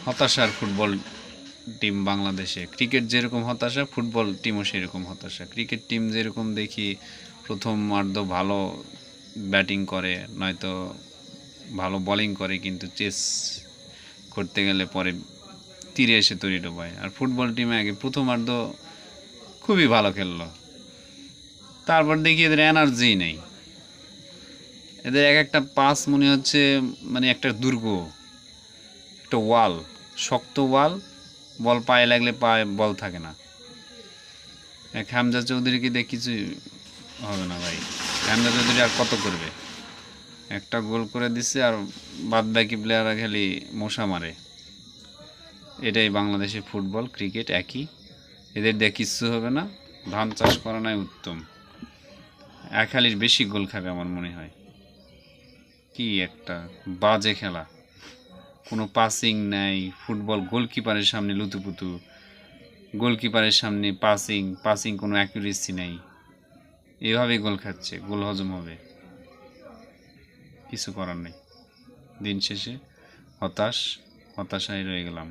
হতাশার football team বাংলাদেশে। Cricket যেরকম হতাশা, ফুটবল টিমও সেরকম হতাশা। ক্রিকেট টিম যেরকম দেখি প্রথমার্ধ ভালো ব্যাটিং করে, নয়তো ভালো বোলিং করে, কিন্তু চেস করতে গেলে পরে তীরে এসে তড়ি ডোবায়। আর ফুটবল টিমে আগে প্রথমার্ধ খুবই ভালো খেললো, তারপর দেখি এদের এনার্জি নেই। এদের এক একটা পাস মনে হচ্ছে মানে একটা দুর্গ, একটা ওয়াল, শক্ত ওয়াল, বল পায়ে লাগলে পায়ে বল থাকে না। এক হামজা চৌধুরীকে দিয়ে কিছু হবে না ভাই। হামজা চৌধুরী আর কত করবে? একটা গোল করে দিচ্ছে আর বাদ বাকি প্লেয়াররা খালি মশা মারে। এটাই বাংলাদেশের ফুটবল ক্রিকেট একই, এদের দিয়ে কিচ্ছু হবে না। ধান চাষ করা নাই উত্তম, এক হালির বেশি গোল খাবে আমার মনে হয়। কি একটা বাজে খেলা, কোনো পাসিং নাই। ফুটবল গোলকিপারের সামনে লুতুপুতু, গোলকিপারের সামনে পাসিং পাসিং কোনো অ্যাকুরেসি নাই। এভাবেই গোল খাচ্ছে, গোল হজম হবে, কিছু করার নেই। দিন শেষে হতাশায় রয়ে গেলাম।